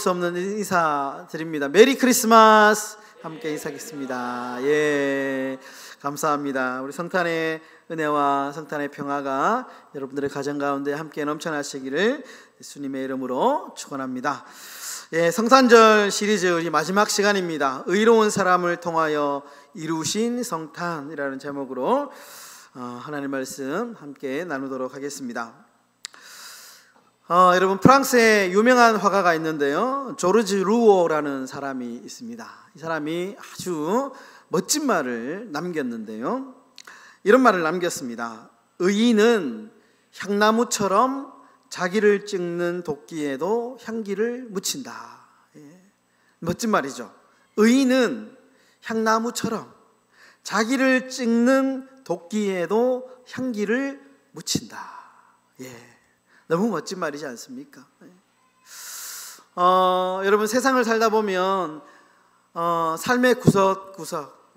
수 없는 인사 드립니다. 메리 크리스마스. 함께 인사하겠습니다. 예, 감사합니다. 우리 성탄의 은혜와 성탄의 평화가 여러분들의 가정 가운데 함께 넘쳐나시기를 예수님의 이름으로 축원합니다. 예, 성탄절 시리즈 우리 마지막 시간입니다. 의로운 사람을 통하여 이루신 성탄이라는 제목으로 하나님의 말씀 함께 나누도록 하겠습니다. 여러분, 프랑스에 유명한 화가가 있는데요, 조르지 루오라는 사람이 있습니다. 이 사람이 아주 멋진 말을 남겼는데요, 이런 말을 남겼습니다. 의인은 향나무처럼 자기를 찍는 도끼에도 향기를 묻힌다. 예, 멋진 말이죠. 의인은 향나무처럼 자기를 찍는 도끼에도 향기를 묻힌다. 예, 너무 멋진 말이지 않습니까? 여러분, 세상을 살다 보면 삶의 구석구석,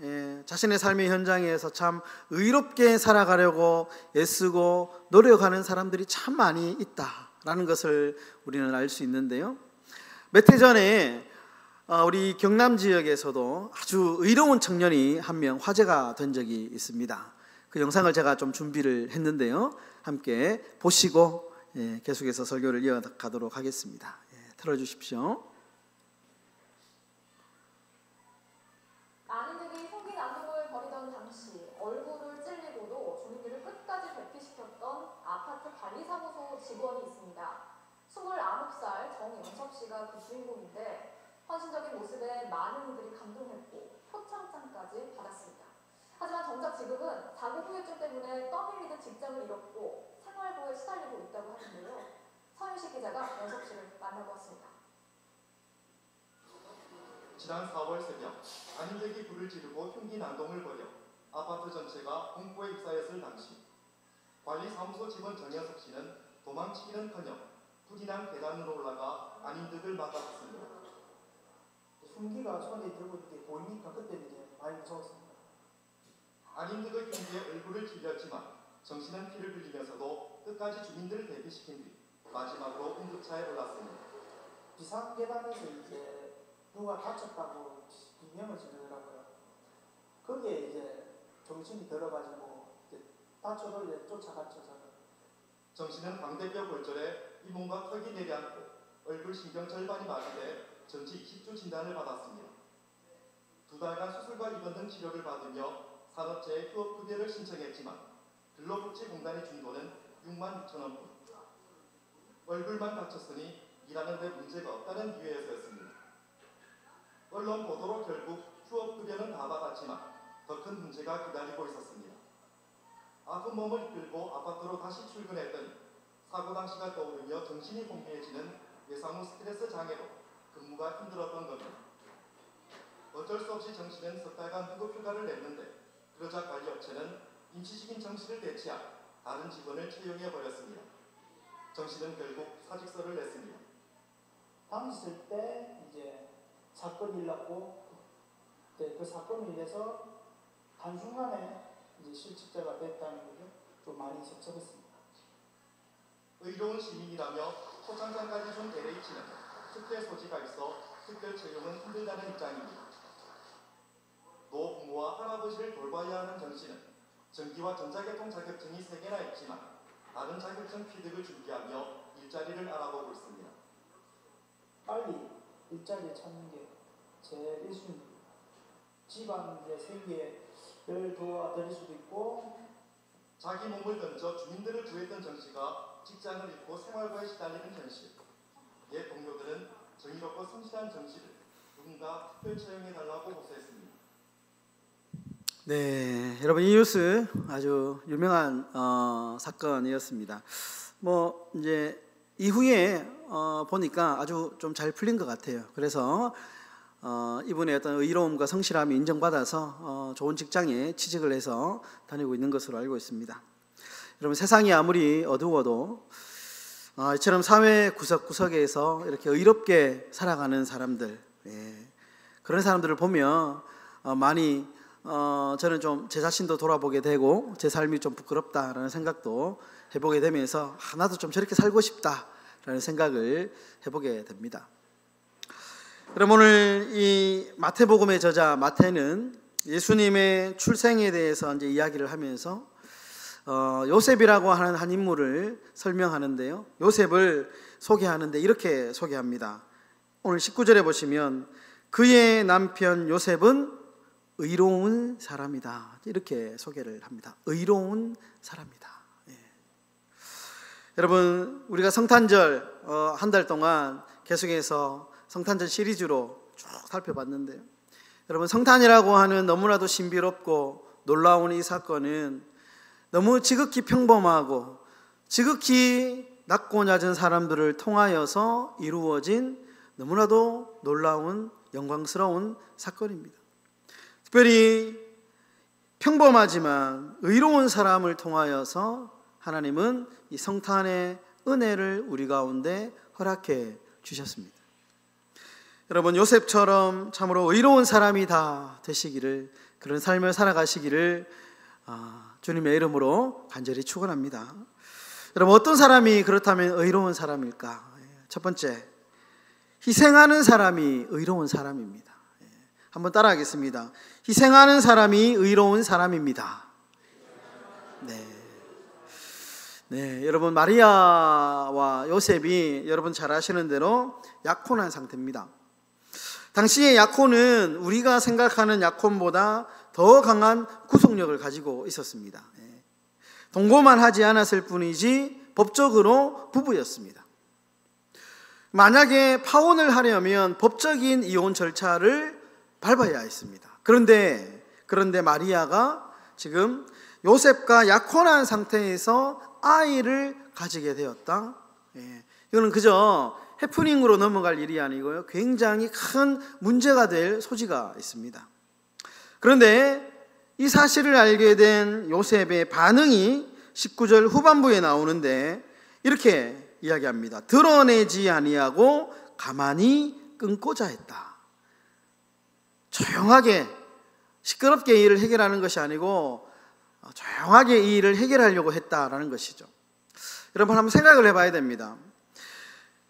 자신의 삶의 현장에서 참 의롭게 살아가려고 애쓰고 노력하는 사람들이 참 많이 있다라는 것을 우리는 알 수 있는데요, 몇 해 전에 우리 경남 지역에서도 아주 의로운 청년이 한 명 화제가 된 적이 있습니다. 그 영상을 제가 좀 준비를 했는데요, 함께 보시고 계속해서 설교를 이어가도록 하겠습니다. 틀어주십시오. 많은 이들이 성기난동을 벌이던 당시 얼굴을 찔리고도 주민들을 끝까지 대피시켰던 아파트 관리사무소 직원이 있습니다. 29살 정영섭 씨가 그 주인공인데 헌신적인 모습에 많은 이들이 감동했고 표창장까지 받았습니다. 하지만 정작 지금은 자기 후유증 때문에 떠밀리듯 직장을 잃었고 생활고에 시달리고 있다고 하는데요. 서윤식 기자가 영섭 씨를 만나보았습니다. 지난 4월 새벽, 안인들이 불을 지르고 흉기 난동을 벌여 아파트 전체가 공포에 휩싸였을 당시, 관리사무소 직원 정영섭 씨는 도망치기는커녕 불이 난 계단으로 올라가 안인들을 막아섰습니다. 흉기가 손에 들고 있는 게 보이니까 그때는 이제 많이 무서웠습니다. 안인들의 흉기에 얼굴을 찔렸지만 정씨는 피를 흘리면서도 끝까지 주민들을 대피시킨 뒤 마지막으로 응급차에 올랐습니다. 비상계단에서 이제 누가 다쳤다고 비명을 지르더라고요. 거기에 이제 정신이 들어가지고 이제 다쳐도 이제 쫓아갔죠. 정씨는 광대뼈 골절에 잇몸과 턱이 내려앉고 얼굴 신경 절반이 마비돼 전치 20주 진단을 받았습니다. 2달간 수술과 입원 등 치료를 받으며 산업재해 휴업급여를 신청했지만 근로복지공단이 준 돈은 6만 6천 원뿐. 얼굴만 다쳤으니 일하는 데 문제가 없다는 이유에서였습니다. 언론 보도로 결국 휴업급여는 다 받았지만 더 큰 문제가 기다리고 있었습니다. 아픈 몸을 이끌고 아파트로 다시 출근했더니 사고 당시가 떠오르며 정신이 혼미해지는 예상 후 스트레스 장애로 근무가 힘들었던 겁니다. 어쩔 수 없이 정씨는 석 달간 휴급휴가를 냈는데, 그러자 관리업체는 임시직인 정씨를 대체한 다른 직원을 채용해버렸습니다. 정씨는 결국 사직서를 냈습니다. 당시 때 이제 사건이 일어났고, 그 사건으로 인해서 한순간에 이제 실직자가 됐다는 것을 좀 많이 섭섭했습니다. 의로운 시민이라며 표창장까지 준 LH는 특혜 소지가 있어 특별 채용은 힘들다는 입장입니다. 노부모와 할아버지를 돌봐야 하는 정씨는 전기와 전자계통 자격증이 3개나 있지만 다른 자격증 취득을 준비하며 일자리를 알아보고 있습니다. 빨리 일자리를 찾는 게 제일 1순위입니다. 집안 생계를 도와드릴 수도 있고, 자기 몸을 던져 주민들을 구했던 정씨가 직장을 잃고 생활고에 시달리는 현실. 옛 동료들은 정의롭고 성실한 정씨를 누군가 특별 채용해달라고 호소했습니다. 네, 여러분, 이 뉴스 아주 유명한 사건이었습니다. 이제 이후에 보니까 아주 좀 잘 풀린 것 같아요. 그래서 이분의 어떤 의로움과 성실함이 인정받아서 좋은 직장에 취직을 해서 다니고 있는 것으로 알고 있습니다. 여러분, 세상이 아무리 어두워도 이처럼 사회 구석구석에서 이렇게 의롭게 살아가는 사람들, 그런 사람들을 보면 많이 저는 좀 제 자신도 돌아보게 되고 제 삶이 좀 부끄럽다라는 생각도 해보게 되면서 나도 좀 저렇게 살고 싶다라는 생각을 해보게 됩니다. 여러분, 오늘 이 마태복음의 저자 마태는 예수님의 출생에 대해서 이제 이야기를 하면서 요셉이라고 하는 한 인물을 설명하는데요, 요셉을 소개하는데 이렇게 소개합니다. 오늘 19절에 보시면 그의 남편 요셉은 의로운 사람이다, 이렇게 소개를 합니다. 의로운 사람이다. 예. 여러분, 우리가 성탄절 한 달 동안 계속해서 성탄절 시리즈로 쭉 살펴봤는데요, 여러분, 성탄이라고 하는 너무나도 신비롭고 놀라운 이 사건은 너무 지극히 평범하고 지극히 낮고 낮은 사람들을 통하여서 이루어진 너무나도 놀라운 영광스러운 사건입니다. 특별히 평범하지만 의로운 사람을 통하여서 하나님은 이 성탄의 은혜를 우리 가운데 허락해 주셨습니다. 여러분, 요셉처럼 참으로 의로운 사람이 다 되시기를, 그런 삶을 살아가시기를 주님의 이름으로 간절히 축원합니다. 여러분, 어떤 사람이 그렇다면 의로운 사람일까? 첫 번째, 희생하는 사람이 의로운 사람입니다. 한번 따라하겠습니다. 희생하는 사람이 의로운 사람입니다. 네, 여러분, 마리아와 요셉이 여러분 잘 아시는 대로 약혼한 상태입니다. 당시의 약혼은 우리가 생각하는 약혼보다 더 강한 구속력을 가지고 있었습니다. 동거만 하지 않았을 뿐이지 법적으로 부부였습니다. 만약에 파혼을 하려면 법적인 이혼 절차를 밟아야 했습니다. 그런데 마리아가 지금 요셉과 약혼한 상태에서 아이를 가지게 되었다. 이거는 그저 해프닝으로 넘어갈 일이 아니고요, 굉장히 큰 문제가 될 소지가 있습니다. 그런데 이 사실을 알게 된 요셉의 반응이 19절 후반부에 나오는데 이렇게 이야기합니다. 드러내지 아니하고 가만히 끊고자 했다. 조용하게, 시끄럽게 이 일을 해결하는 것이 아니고 조용하게 이 일을 해결하려고 했다라는 것이죠. 여러분, 한번 생각을 해봐야 됩니다.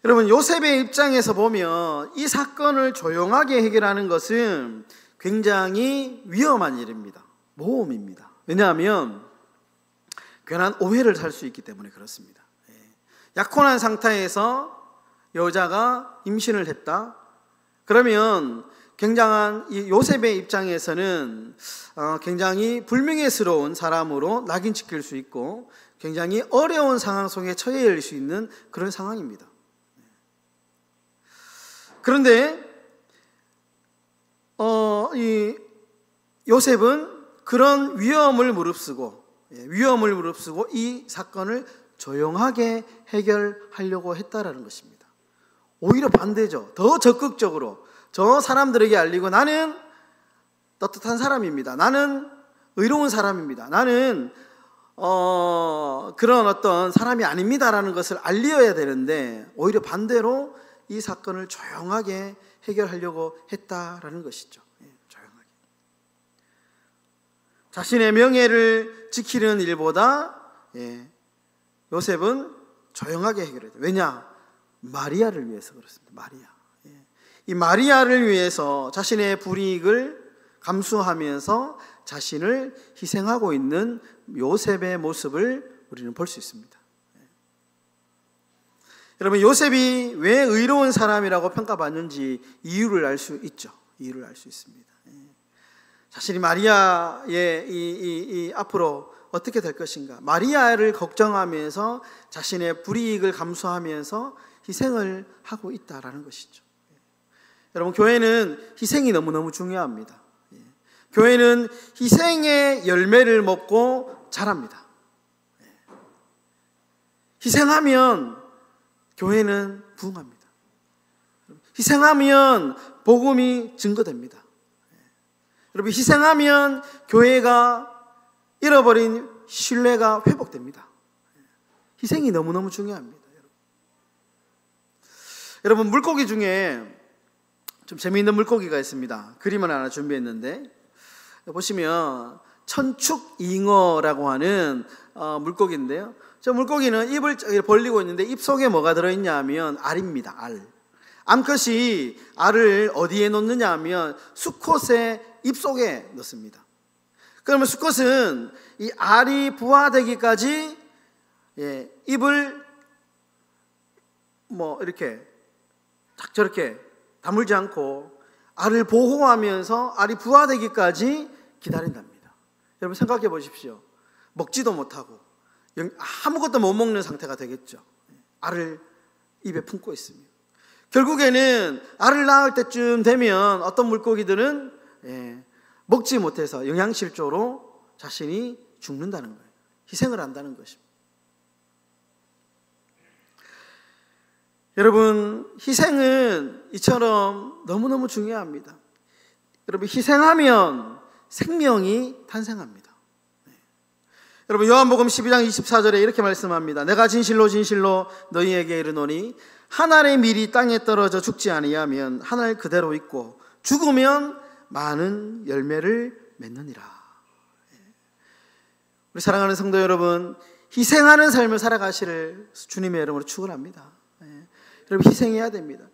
여러분, 요셉의 입장에서 보면 이 사건을 조용하게 해결하는 것은 굉장히 위험한 일입니다. 모험입니다. 왜냐하면 괜한 오해를 살 수 있기 때문에 그렇습니다. 약혼한 상태에서 여자가 임신을 했다. 그러면 굉장한 이 요셉의 입장에서는 굉장히 불명예스러운 사람으로 낙인찍힐 수 있고 굉장히 어려운 상황 속에 처해질 수 있는 그런 상황입니다. 그런데 이 요셉은 그런 위험을 무릅쓰고 이 사건을 조용하게 해결하려고 했다라는 것입니다. 오히려 반대죠. 더 적극적으로 저 사람들에게 알리고, 나는 떳떳한 사람입니다. 나는 의로운 사람입니다. 나는 그런 어떤 사람이 아닙니다라는 것을 알려야 되는데 오히려 반대로 이 사건을 조용하게 해결하려고 했다라는 것이죠. 조용하게. 자신의 명예를 지키는 일보다 요셉은 조용하게 해결해야 돼요. 왜냐? 마리아를 위해서 그렇습니다. 마리아. 이 마리아를 위해서 자신의 불이익을 감수하면서 자신을 희생하고 있는 요셉의 모습을 우리는 볼 수 있습니다. 여러분, 요셉이 왜 의로운 사람이라고 평가받는지 이유를 알 수 있죠. 이유를 알 수 있습니다. 자신이 마리아의 이 앞으로 어떻게 될 것인가, 마리아를 걱정하면서 자신의 불이익을 감수하면서 희생을 하고 있다라는 것이죠. 여러분, 교회는 희생이 너무너무 중요합니다. 교회는 희생의 열매를 먹고 자랍니다. 희생하면 교회는 부흥합니다. 희생하면 복음이 증거됩니다. 여러분, 희생하면 교회가 잃어버린 신뢰가 회복됩니다. 희생이 너무너무 중요합니다. 여러분, 물고기 중에 좀 재미있는 물고기가 있습니다. 그림을 하나 준비했는데 보시면 천축잉어라고 하는 물고기인데요, 저 물고기는 입을 벌리고 있는데 입 속에 뭐가 들어있냐 하면 알입니다. 암컷이 알을 어디에 놓느냐 하면 수컷의 입속에 넣습니다. 그러면 수컷은 이 알이 부화되기까지 입을 이렇게 딱 저렇게 다물지 않고 알을 보호하면서 알이 부화되기까지 기다린답니다. 여러분 생각해 보십시오. 먹지도 못하고 아무것도 못 먹는 상태가 되겠죠. 알을 입에 품고 있습니다. 결국에는 알을 낳을 때쯤 되면 어떤 물고기들은 먹지 못해서 영양실조로 자신이 죽는다는 거예요. 희생을 한다는 것입니다. 여러분, 희생은 이처럼 너무너무 중요합니다. 여러분, 희생하면 생명이 탄생합니다. 여러분, 요한복음 12장 24절에 이렇게 말씀합니다. 내가 진실로 진실로 너희에게 이르노니 한 알의 밀이 땅에 떨어져 죽지 아니하면 한 알 그대로 있고 죽으면 많은 열매를 맺느니라. 우리 사랑하는 성도 여러분, 희생하는 삶을 살아가시를 주님의 이름으로 축원합니다. 여러분, 희생해야 됩니다.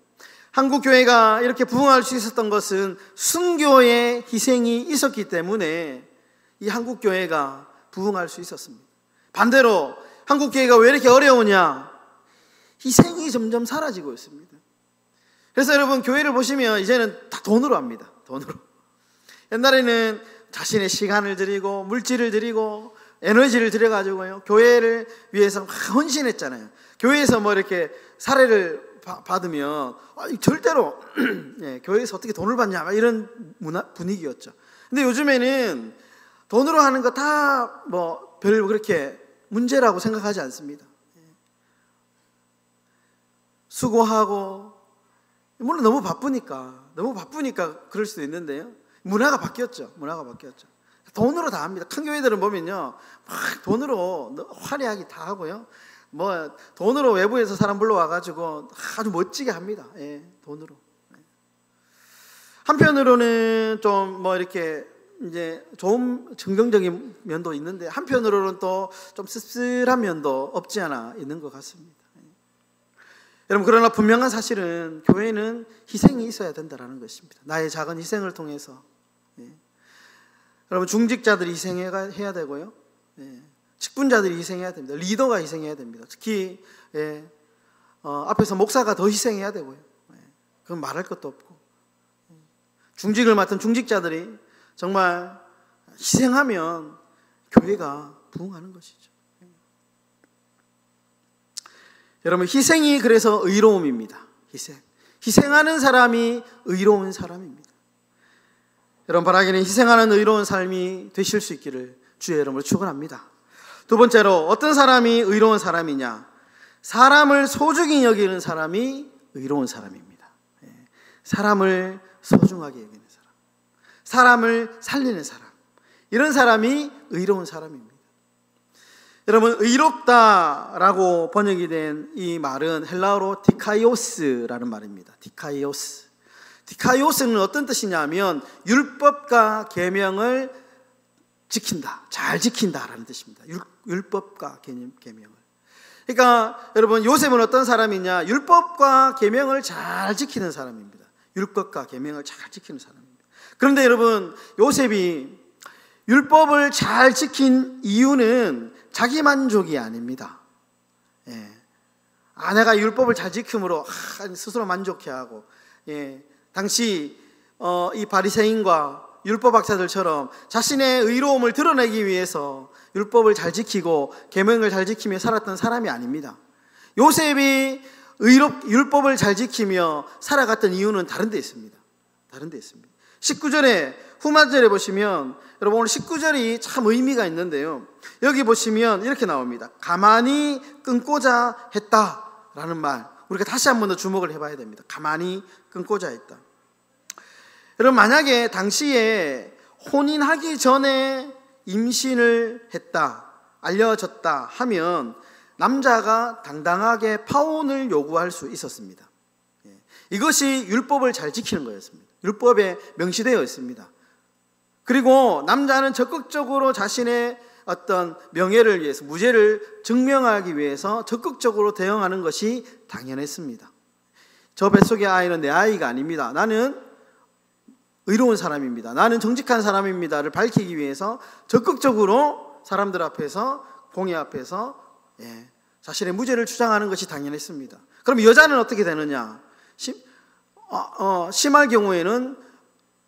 한국 교회가 이렇게 부흥할 수 있었던 것은 순교의 희생이 있었기 때문에 이 한국 교회가 부흥할 수 있었습니다. 반대로 한국 교회가 왜 이렇게 어려우냐? 희생이 점점 사라지고 있습니다. 그래서 여러분, 교회를 보시면 이제는 다 돈으로 합니다. 돈으로. 옛날에는 자신의 시간을 드리고 물질을 드리고 에너지를 들여가지고요, 교회를 위해서 헌신했잖아요. 교회에서 이렇게 사례를 받으면 절대로 교회에서 어떻게 돈을 받냐 이런 분위기였죠. 근데 요즘에는 돈으로 하는 거 다 별 그렇게 문제라고 생각하지 않습니다. 수고하고, 물론 너무 바쁘니까 그럴 수도 있는데요. 문화가 바뀌었죠. 돈으로 다 합니다. 큰 교회들은 보면요, 막 돈으로 화려하게 다 하고요. 돈으로 외부에서 사람 불러와가지고 아주 멋지게 합니다. 돈으로. 한편으로는 좀 이렇게 이제 좋은 긍정적인 면도 있는데, 한편으로는 또 좀 씁쓸한 면도 없지 않아 있는 것 같습니다. 여러분, 그러나 분명한 사실은 교회는 희생이 있어야 된다는 것입니다. 나의 작은 희생을 통해서. 여러분, 중직자들이 희생해야 되고요. 직분자들이 희생해야 됩니다. 리더가 희생해야 됩니다. 특히 앞에서 목사가 더 희생해야 되고요. 그건 말할 것도 없고, 중직을 맡은 중직자들이 정말 희생하면 교회가 부흥하는 것이죠. 여러분, 희생이 그래서 의로움입니다. 희생하는 사람이 의로운 사람입니다. 여러분, 바라기는 희생하는 의로운 삶이 되실 수 있기를 주의 이름으로 축원합니다. 두 번째로, 어떤 사람이 의로운 사람이냐? 사람을 소중히 여기는 사람이 의로운 사람입니다. 사람을 소중하게 여기는 사람, 사람을 살리는 사람, 이런 사람이 의로운 사람입니다. 여러분, 의롭다라고 번역이 된 이 말은 헬라어로 디카이오스라는 말입니다. 디카이오스는 어떤 뜻이냐면 율법과 계명을 지킨다, 잘 지킨다라는 뜻입니다. 율법과 계명을. 그러니까 여러분, 요셉은 어떤 사람이냐? 율법과 계명을 잘 지키는 사람입니다. 율법과 계명을 잘 지키는 사람입니다. 그런데 여러분, 요셉이 율법을 잘 지킨 이유는 자기 만족이 아닙니다. 내가 율법을 잘 지킴으로 스스로 만족해하고, 당시 이 바리새인과 율법학자들처럼 자신의 의로움을 드러내기 위해서 율법을 잘 지키고 계명을 잘 지키며 살았던 사람이 아닙니다. 요셉이 율법을 잘 지키며 살아갔던 이유는 다른 데 있습니다. 19절에 후반절에 보시면, 여러분, 오늘 19절이 참 의미가 있는데요, 여기 보시면 이렇게 나옵니다. 가만히 끊고자 했다라는 말, 우리가 다시 한 번 더 주목을 해봐야 됩니다. 가만히 끊고자 했다. 여러분, 만약에 당시에 혼인하기 전에 임신을 했다, 알려졌다 하면 남자가 당당하게 파혼을 요구할 수 있었습니다. 이것이 율법을 잘 지키는 거였습니다. 율법에 명시되어 있습니다. 그리고 남자는 적극적으로 자신의 어떤 명예를 위해서, 무죄를 증명하기 위해서 적극적으로 대응하는 것이 당연했습니다. 저 뱃속의 아이는 내 아이가 아닙니다. 나는 의로운 사람입니다. 나는 정직한 사람입니다를 밝히기 위해서 적극적으로 사람들 앞에서, 공의 앞에서 자신의 무죄를 주장하는 것이 당연했습니다. 그럼 여자는 어떻게 되느냐? 심할 경우에는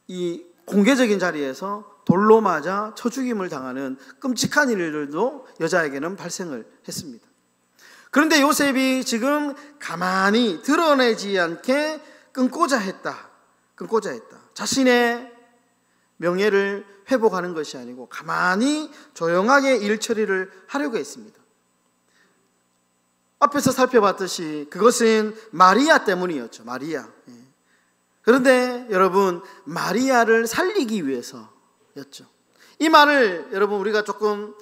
이 공개적인 자리에서 돌로 맞아 쳐 죽임을 당하는 끔찍한 일들도 여자에게는 발생을 했습니다. 그런데 요셉이 지금 가만히 드러내지 않게 끊고자 했다. 자신의 명예를 회복하는 것이 아니고 가만히 조용하게 일 처리를 하려고 했습니다. 앞에서 살펴봤듯이 그것은 마리아 때문이었죠. 마리아. 그런데 여러분, 마리아를 살리기 위해서였죠. 이 말을 여러분 우리가 조금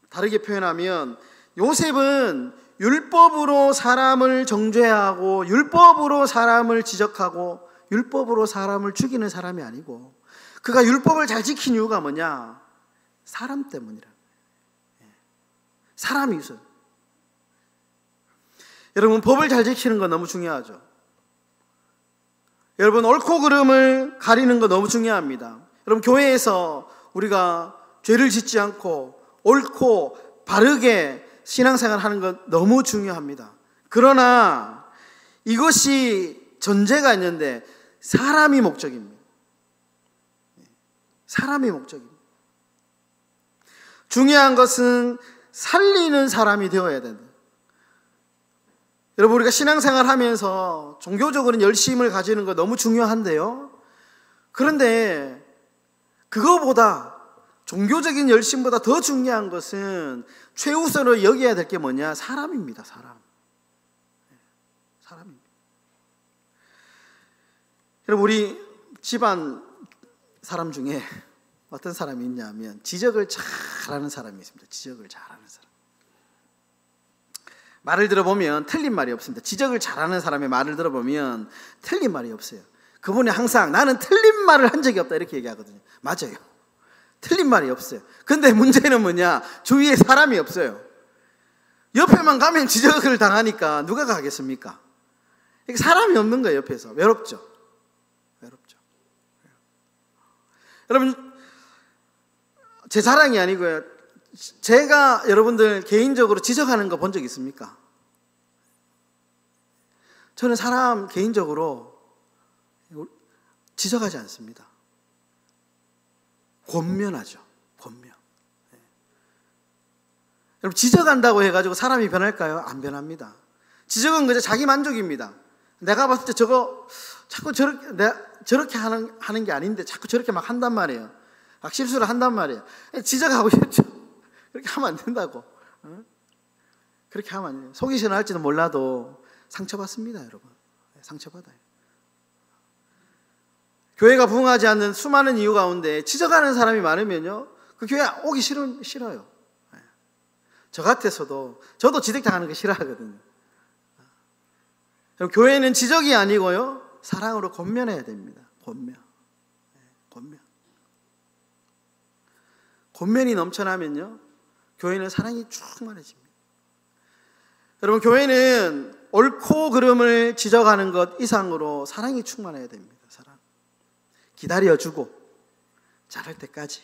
다르게 표현하면, 요셉은 율법으로 사람을 정죄하고 율법으로 사람을 지적하고 율법으로 사람을 죽이는 사람이 아니고, 그가 율법을 잘 지킨 이유가 뭐냐? 사람 때문이라. 사람이 우선. 여러분, 법을 잘 지키는 거 너무 중요하죠. 여러분, 옳고 그름을 가리는 거 너무 중요합니다. 여러분, 교회에서 우리가 죄를 짓지 않고 옳고 바르게 신앙생활 하는 것 너무 중요합니다. 그러나 이것이 전제가 있는데 사람이 목적입니다. 사람이 목적입니다. 중요한 것은 살리는 사람이 되어야 된다. 여러분, 우리가 신앙생활 하면서 종교적으로는 열심을 가지는 거 너무 중요한데요. 그런데 그거보다, 종교적인 열심보다 더 중요한 것은 최우선으로 여겨야 될 게 뭐냐? 사람입니다. 사람입니다. 여러분, 우리 집안 사람 중에 어떤 사람이 있냐면 지적을 잘하는 사람이 있습니다. 지적을 잘하는 사람. 말을 들어보면 틀린 말이 없습니다. 지적을 잘하는 사람의 말을 들어보면 틀린 말이 없어요. 그분이 항상 나는 틀린 말을 한 적이 없다 이렇게 얘기하거든요. 맞아요. 틀린 말이 없어요. 근데 문제는 뭐냐? 주위에 사람이 없어요. 옆에만 가면 지적을 당하니까 누가 가겠습니까? 사람이 없는 거예요. 옆에서. 외롭죠. 여러분, 제 자랑이 아니고요. 제가 여러분들 개인적으로 지적하는 거 본 적 있습니까? 저는 사람 개인적으로 지적하지 않습니다. 권면하죠. 권면. 여러분, 지적한다고 해가지고 사람이 변할까요? 안 변합니다. 지적은 그저 자기 만족입니다. 내가 봤을 때 저거 자꾸 저렇게 하는 게 아닌데 자꾸 저렇게 막 한단 말이에요. 막 실수를 한단 말이에요. 지적하고 싶죠. 그렇게 하면 안 된다고. 그렇게 하면 안 돼요. 속이 시원할지도 몰라도 상처받습니다, 여러분. 상처받아요. 교회가 부흥하지 않는 수많은 이유 가운데 지적하는 사람이 많으면요, 그 교회 오기 싫어요. 저 같아서도, 저도 지적당하는 거 싫어하거든요. 교회는 지적이 아니고요, 사랑으로 권면해야 됩니다. 권면이 넘쳐나면요, 교회는 사랑이 충만해집니다. 여러분, 교회는 옳고 그름을 지적하는 것 이상으로 사랑이 충만해야 됩니다. 사랑. 기다려주고, 잘할 때까지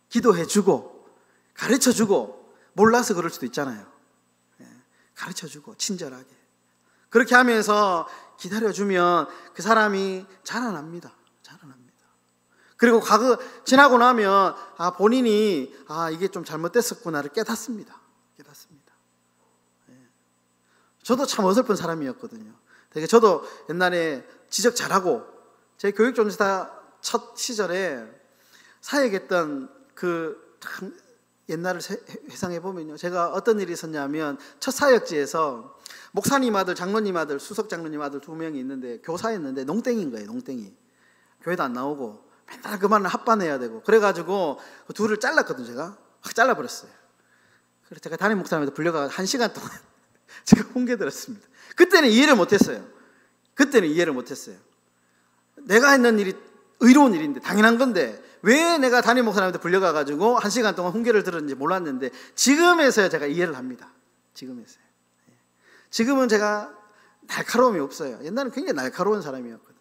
기도해주고, 가르쳐주고, 몰라서 그럴 수도 있잖아요. 가르쳐주고, 친절하게. 그렇게 하면서 기다려주면 그 사람이 자라납니다. 그리고 지나고 나면 본인이 이게 좀 잘못됐었구나를 깨닫습니다. 저도 참 어설픈 사람이었거든요. 되게 저도 옛날에 지적 잘하고, 제 교육종사 첫 시절에 사역했던 참 옛날을 회상해 보면요, 제가 어떤 일이 있었냐면, 첫 사역지에서 목사님 아들, 장로님 아들, 수석 장로님 아들 2명이 있는데 교사였는데 농땡인 거예요. 농땡이. 교회도 안 나오고 맨날 그만을 합반해야 되고, 그래가지고 그 둘을 잘랐거든요. 제가 확 잘라버렸어요. 그래서 제가 담임 목사님한테 불려가 1시간 동안 제가 훈계 들었습니다. 그때는 이해를 못했어요. 내가 했는 일이 의로운 일인데, 당연한 건데 왜 내가 담임 목사님한테 불려가가지고 1시간 동안 훈계를 들었는지 몰랐는데, 지금에서야 제가 이해를 합니다. 지금은 제가 날카로움이 없어요. 옛날에는 굉장히 날카로운 사람이었거든요.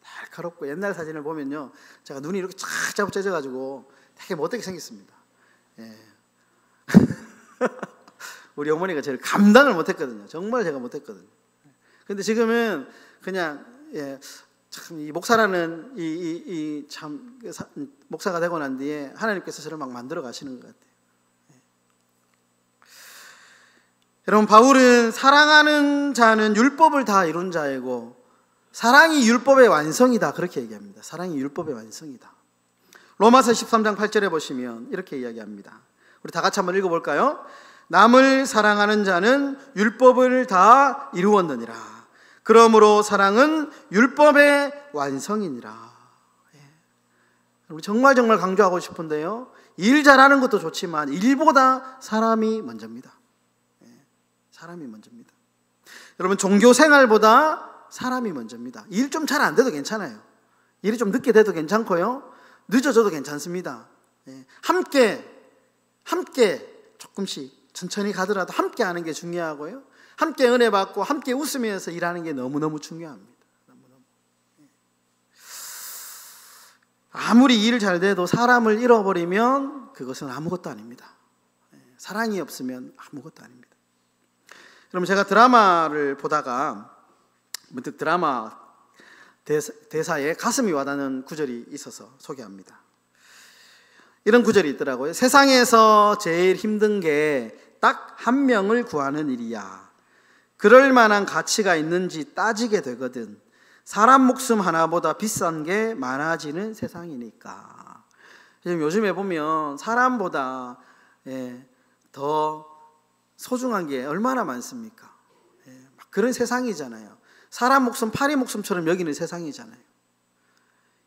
날카롭고 옛날 사진을 보면요, 제가 눈이 이렇게 쫙 째져가지고 되게 못되게 생겼습니다. 예. 우리 어머니가 저를 감당을 못했거든요. 정말 제가 못했거든요. 근데 지금은 그냥 참 이 목사라는 참 목사가 되고 난 뒤에 하나님께서 저를 막 만들어 가시는 것 같아요. 여러분, 바울은 사랑하는 자는 율법을 다 이룬 자이고 사랑이 율법의 완성이다, 그렇게 얘기합니다. 사랑이 율법의 완성이다. 로마서 13장 8절에 보시면 이렇게 이야기합니다. 우리 다 같이 한번 읽어볼까요? 남을 사랑하는 자는 율법을 다 이루었느니라. 그러므로 사랑은 율법의 완성이니라. 정말 강조하고 싶은데요, 일 잘하는 것도 좋지만 일보다 사람이 먼저입니다. 사람이 먼저입니다. 여러분, 종교 생활보다 사람이 먼저입니다. 일 좀 잘 안 돼도 괜찮아요. 일이 좀 늦게 돼도 괜찮고요, 늦어져도 괜찮습니다. 함께 조금씩 천천히 가더라도 함께 하는 게 중요하고요, 함께 은혜 받고 함께 웃으면서 일하는 게 너무너무 중요합니다. 아무리 일 잘 돼도 사람을 잃어버리면 그것은 아무것도 아닙니다. 사랑이 없으면 아무것도 아닙니다. 그럼 제가 드라마를 보다가 문득 드라마 대사에 가슴이 와닿는 구절이 있어서 소개합니다. 이런 구절이 있더라고요. 세상에서 제일 힘든 게 딱 한 명을 구하는 일이야. 그럴 만한 가치가 있는지 따지게 되거든. 사람 목숨 하나보다 비싼 게 많아지는 세상이니까. 요즘에 보면 사람보다 더 소중한 게 얼마나 많습니까? 그런 세상이잖아요. 사람 목숨 파리 목숨처럼 여기는 세상이잖아요.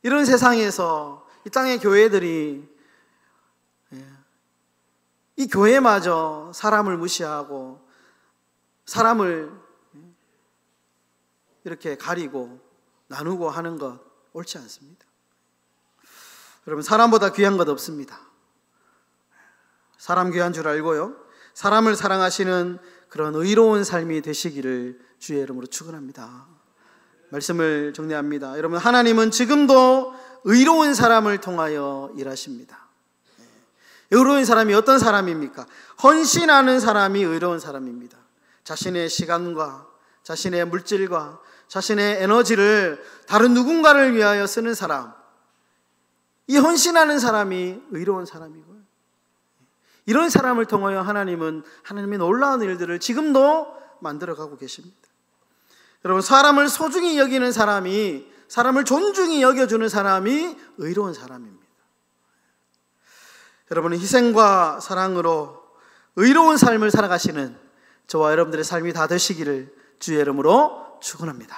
이런 세상에서 이 땅의 교회들이, 이 교회마저 사람을 무시하고 사람을 이렇게 가리고 나누고 하는 것 옳지 않습니다. 여러분, 사람보다 귀한 것 없습니다. 사람 귀한 줄 알고요, 사람을 사랑하시는 그런 의로운 삶이 되시기를 주의 이름으로 축원합니다. 말씀을 정리합니다. 여러분, 하나님은 지금도 의로운 사람을 통하여 일하십니다. 의로운 사람이 어떤 사람입니까? 헌신하는 사람이 의로운 사람입니다. 자신의 시간과 자신의 물질과 자신의 에너지를 다른 누군가를 위하여 쓰는 사람, 이 헌신하는 사람이 의로운 사람이고요, 이런 사람을 통하여 하나님은 하나님의 놀라운 일들을 지금도 만들어가고 계십니다. 여러분, 사람을 소중히 여기는 사람이, 사람을 존중히 여겨주는 사람이 의로운 사람입니다. 여러분은 희생과 사랑으로 의로운 삶을 살아가시는 저와 여러분들의 삶이 다 되시기를 주의 이름으로 축원합니다.